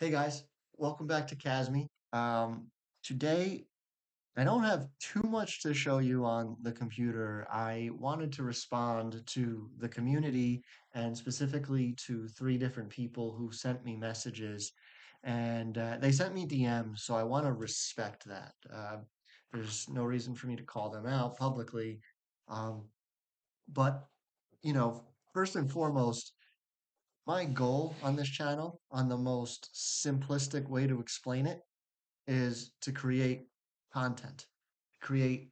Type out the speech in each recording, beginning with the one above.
Hey guys, welcome back to KasMI. Today, I don't have too much to show you on the computer. I wanted to respond to the community and specifically to three different people who sent me messages, and they sent me DMs, so I want to respect that. There's no reason for me to call them out publicly, um, but you know, first and foremost, my goal on this channel, on the most simplistic way to explain it, is to create content, create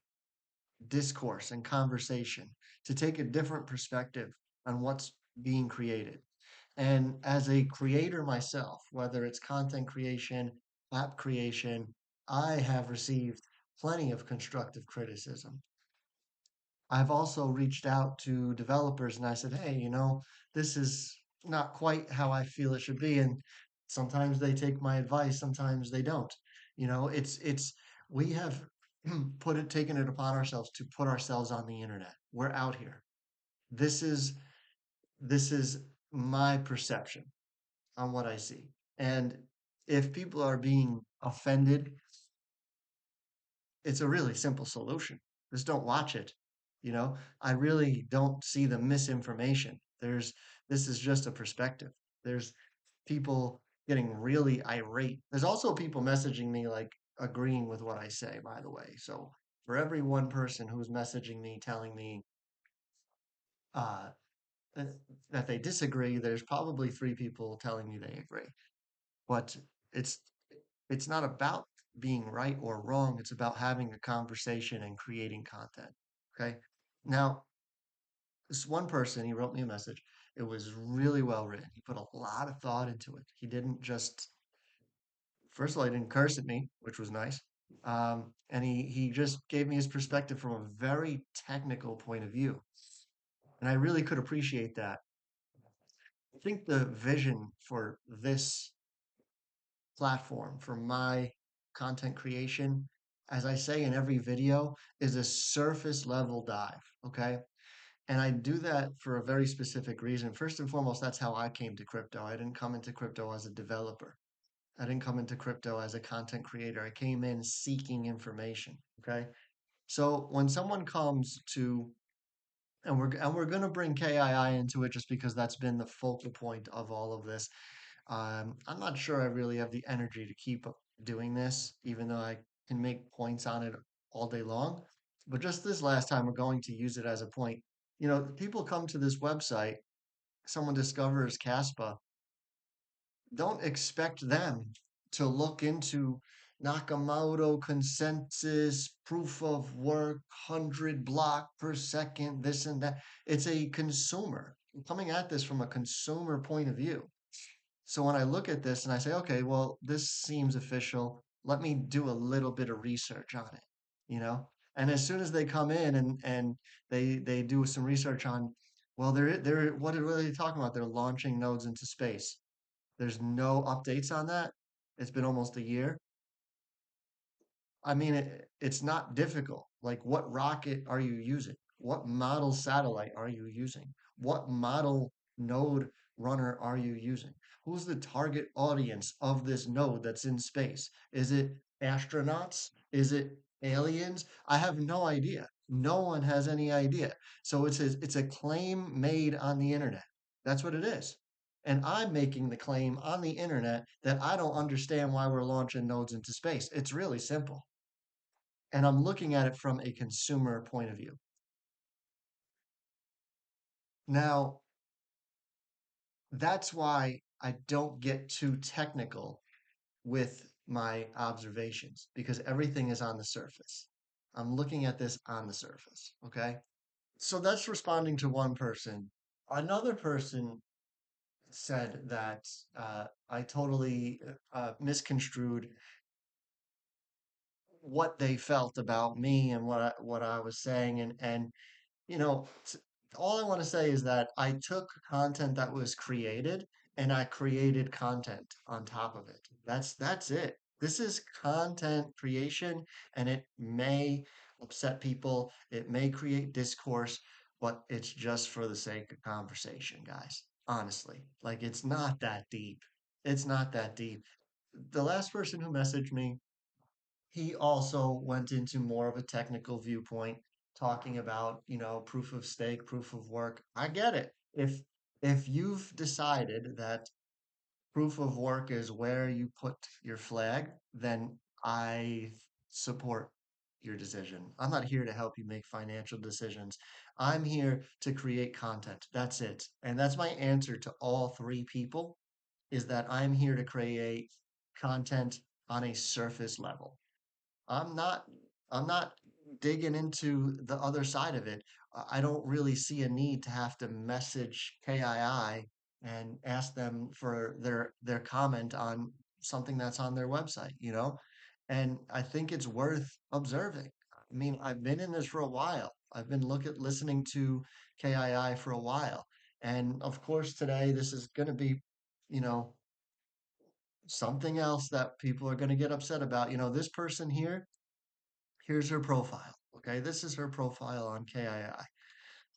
discourse and conversation, to take a different perspective on what's being created. And as a creator myself, whether it's content creation, app creation, I have received plenty of constructive criticism. I've also reached out to developers and I said, hey, this is not quite how I feel it should be. And sometimes they take my advice, sometimes they don't. We have taken it upon ourselves to put ourselves on the internet. We're out here. This is this is my perception on what I see. And if people are being offended, it's a really simple solution. Just don't watch it. I really don't see the misinformation. This is just a perspective. There's people getting really irate. There's also people messaging me like agreeing with what I say, by the way. So for every one person who's messaging me telling me uh, that, that they disagree, there's probably three people telling me they agree. But it's it's not about being right or wrong. It's about having a conversation and creating content. Okay. Now, this one person, he wrote me a message. It was really well written. He put a lot of thought into it. He didn't just, first of all, he didn't curse at me, which was nice. And he just gave me his perspective from a very technical point of view. And I really could appreciate that. I think the vision for this platform for my content creation, as I say in every video, is a surface level dive. Okay. And I do that for a very specific reason. First and foremost, that's how I came to crypto. I didn't come into crypto as a developer. I didn't come into crypto as a content creator. I came in seeking information. Okay. So when someone comes to and we're gonna bring KII into it just because that's been the focal point of all of this. I'm not sure I really have the energy to keep doing this, even though I can make points on it all day long. But just this last time, we're going to use it as a point. People come to this website, someone discovers Caspa, don't expect them to look into Nakamoto consensus, proof of work, 100 block per second, this and that. It's a consumer. I'm coming at this from a consumer point of view. So when I look at this and I say, okay, well, this seems official. Let me do a little bit of research on it, you know? And as soon as they come in and they do some research on, well, they're what are they talking about? They're launching nodes into space. There's no updates on that. It's been almost a year. I mean, it's not difficult. Like, what rocket are you using? What model satellite are you using? What model node runner are you using? Who's the target audience of this node that's in space? Is it astronauts? Is it aliens? I have no idea. No one has any idea. So it's a claim made on the internet. That's what it is. And I'm making the claim on the internet that I don't understand why we're launching nodes into space. It's really simple, and I'm looking at it from a consumer point of view. Now, that's why I don't get too technical with my observations because everything is on the surface. I'm looking at this on the surface. Okay. So that's responding to one person. Another person said that I totally misconstrued what they felt about me and what I was saying, and you know, all I want to say is that I took content that was created and I created content on top of it. That's it. This is content creation, and it may upset people, it may create discourse, but it's just for the sake of conversation, guys. Honestly, like it's not that deep. It's not that deep. the last person who messaged me, he also went into more of a technical viewpoint, talking about, proof of stake, proof of work. I get it. If you've decided that proof of work is where you put your flag, then I support your decision. I'm not here to help you make financial decisions. I'm here to create content. That's it. And that's my answer to all three people, is that I'm here to create content on a surface level. I'm not I'm not digging into the other side of it. I don't really see a need to have to message KII and ask them for their comment on something that's on their website. And I think it's worth observing. I mean, I've been in this for a while. I've been listening to KII for a while. And of course, today this is going to be, you know, something else that people are going to get upset about. This person here, here's her profile. Okay, this is her profile on KII.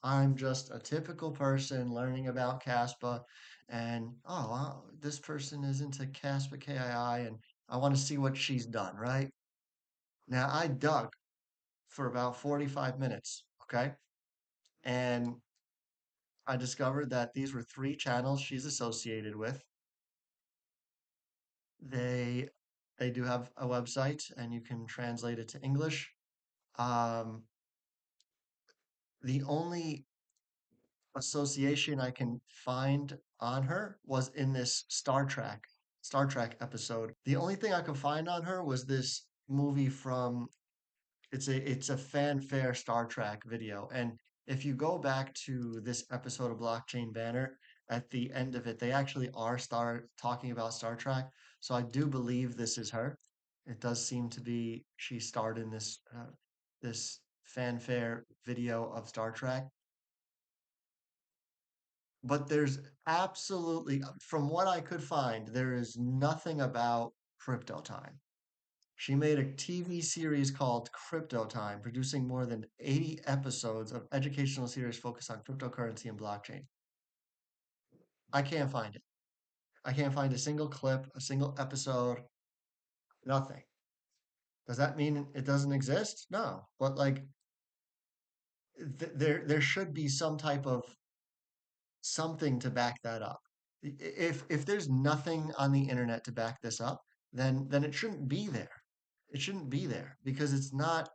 I'm just a typical person learning about Caspa, and oh, wow, this person is into Caspa KII, and I want to see what she's done, right? Now, I dug for about 45 minutes, okay? And I discovered that these were three channels she's associated with. They they do have a website, and you can translate it to English. Um, the only association I can find on her was in this Star Trek episode. The only thing I could find on her was this movie from it's a fanfare Star Trek video. And if you go back to this episode of Blockchain Banner, at the end of it, they actually are talking about Star Trek. So I do believe this is her. It does seem to be she starred in this fanfare video of Star Trek. But there's absolutely, from what I could find, there is nothing about Crypto Time. She made a TV series called Crypto Time, producing more than 80 episodes of educational series focused on cryptocurrency and blockchain. I can't find it. I can't find a single clip, a single episode, nothing. Does that mean it doesn't exist? No. But like there should be some type of something to back that up. If there's nothing on the internet to back this up, then it shouldn't be there. It shouldn't be there because it's not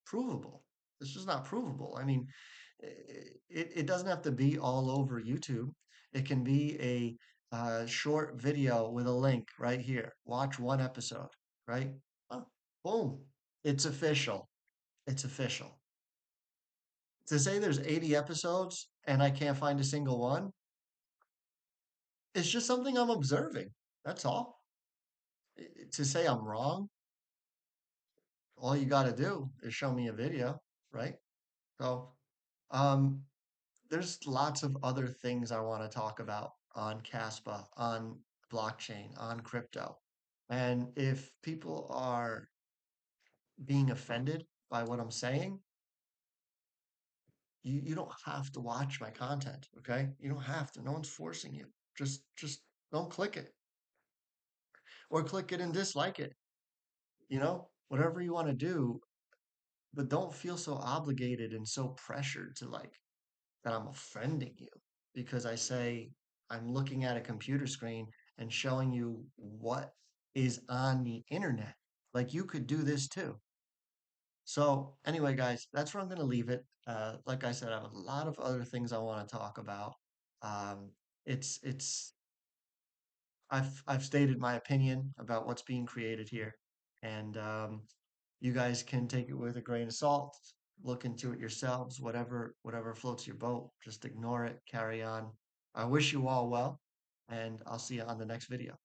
provable. It's just not provable. I mean, it doesn't have to be all over YouTube. It can be a short video with a link right here. Watch one episode, right? Oh, boom. It's official. It's official. To say there's 80 episodes and I can't find a single one, it's just something I'm observing. That's all. To say I'm wrong, all you got to do is show me a video, right? So, um, there's lots of other things I want to talk about on Caspa, on blockchain, on crypto. And if people are being offended by what I'm saying, you don't have to watch my content, okay? You don't have to. No one's forcing you. Just don't click it or click it and dislike it, whatever you want to do, but don't feel so obligated and so pressured to like that I'm offending you because I say I'm looking at a computer screen and showing you what is on the internet. Like you could do this too. So anyway, guys, that's where I'm going to leave it. Like I said, I have a lot of other things I want to talk about. Um, it's I've stated my opinion about what's being created here, and you guys can take it with a grain of salt. Look into it yourselves. Whatever floats your boat, just ignore it. Carry on. I wish you all well, and I'll see you on the next video.